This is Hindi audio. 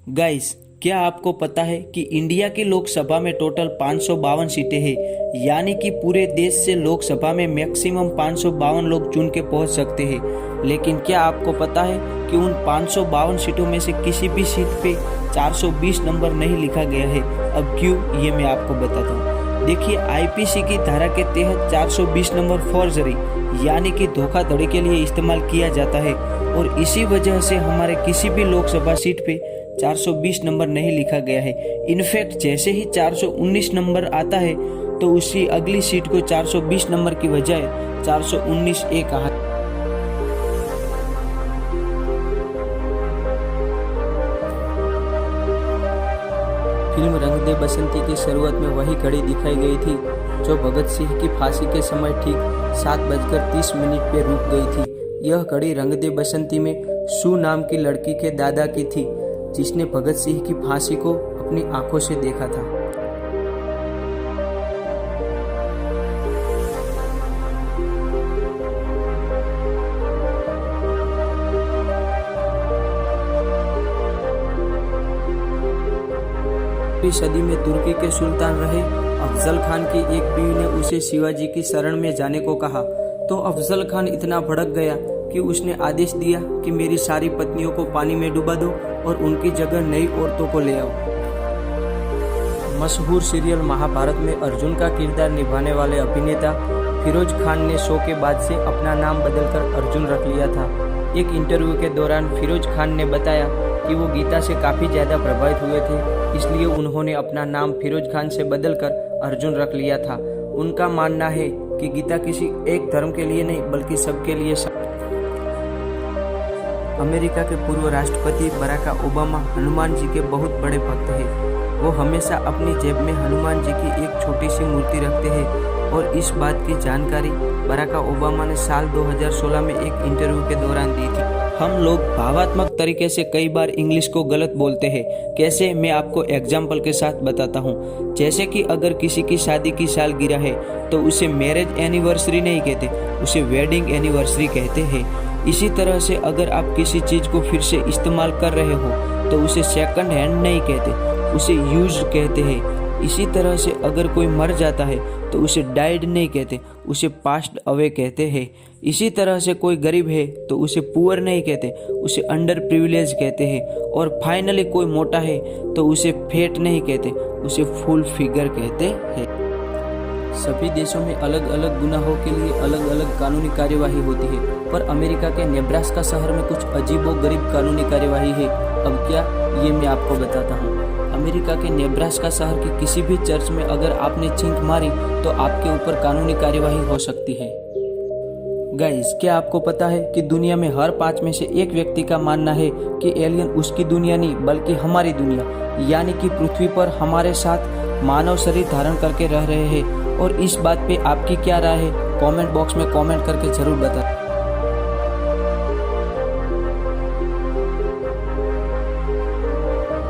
गाइस, क्या आपको पता है कि इंडिया की लोकसभा में टोटल 552 सीटें हैं, यानी कि पूरे देश से लोकसभा में मैक्सिमम 552 लोग चुन के पहुंच सकते हैं। लेकिन क्या आपको पता है कि उन 552 सीटों में से किसी भी सीट पे 420 नंबर नहीं लिखा गया है। अब क्यों, ये मैं आपको बताता हूँ। देखिए, आईपीसी की धारा के तहत 420 नंबर फॉर्जरी यानी कि धोखाधड़ी के लिए इस्तेमाल किया जाता है और इसी वजह से हमारे किसी भी लोकसभा सीट पे 420 नंबर नहीं लिखा गया है। इनफैक्ट जैसे ही 419 नंबर आता है तो उसी अगली सीट को 420 नंबर की बजाय 419 ए कहा। फिल्म रंग दे बसंती की शुरुआत में वही घड़ी दिखाई गई थी जो भगत सिंह की फांसी के समय ठीक 7:30 पे रुक गई थी। यह घड़ी रंग दे बसंती में सू नाम की लड़की के दादा की थी, जिसने भगत सिंह की फांसी को अपनी आंखों से देखा था। सदी में तुर्की के सुल्तान रहे अफजल खान की एक बीवी ने उसे शिवाजी की शरण में जाने को कहा, तो अफजल खान इतना भड़क गया कि उसने आदेश दिया कि मेरी सारी पत्नियों को पानी में डुबा दो और उनकी जगह नई औरतों को ले आओ। मशहूर सीरियल महाभारत में अर्जुन का किरदार निभाने वाले अभिनेता फिरोज खान ने शो के बाद से अपना नाम बदलकर अर्जुन रख लिया था। एक इंटरव्यू के दौरान फिरोज खान ने बताया कि वो गीता से काफ़ी ज़्यादा प्रभावित हुए थे, इसलिए उन्होंने अपना नाम फिरोज खान से बदलकर अर्जुन रख लिया था। उनका मानना है कि गीता किसी एक धर्म के लिए नहीं बल्कि सबके लिए। अमेरिका के पूर्व राष्ट्रपति बराक ओबामा हनुमान जी के बहुत बड़े भक्त हैं। वो हमेशा अपनी जेब में हनुमान जी की एक छोटी सी मूर्ति रखते हैं और इस बात की जानकारी बराक ओबामा ने साल 2016 में एक इंटरव्यू के दौरान दी थी। हम लोग भावात्मक तरीके से कई बार इंग्लिश को गलत बोलते हैं। कैसे, मैं आपको एग्जाम्पल के साथ बताता हूँ। जैसे कि अगर किसी की शादी की सालगिरह है तो उसे मैरिज एनिवर्सरी नहीं कहते, उसे वेडिंग एनिवर्सरी कहते हैं। इसी तरह से अगर आप किसी चीज़ को फिर से इस्तेमाल कर रहे हो तो उसे सेकंड हैंड नहीं कहते, उसे यूज्ड कहते हैं। इसी तरह से अगर कोई मर जाता है तो उसे डाइड नहीं कहते, उसे पास्ड अवे कहते हैं। इसी तरह से कोई गरीब है तो उसे पुअर नहीं कहते, उसे अंडर प्रिविलेज कहते हैं। और फाइनली कोई मोटा है तो उसे फैट नहीं कहते, उसे फुल फिगर कहते हैं। सभी देशों में अलग अलग गुनाहों के लिए अलग अलग कानूनी कार्यवाही होती है, पर अमेरिका के नेब्रास्का शहर में कुछ अजीबोगरीब कानूनी कार्यवाही है। अब क्या, ये मैं आपको बताता हूँ। अमेरिका के नेब्रास्का शहर के किसी भी चर्च में अगर आपने छींक मारी तो आपके ऊपर कानूनी कार्यवाही हो सकती है। गाइस, क्या आपको पता है कि दुनिया में हर 5 में से एक व्यक्ति का मानना है कि एलियन उसकी दुनिया नहीं बल्कि हमारी दुनिया यानी कि पृथ्वी पर हमारे साथ मानव शरीर धारण करके रह रहे हैं। और इस बात पे आपकी क्या राय है, कमेंट बॉक्स में कमेंट करके जरूर बताएं।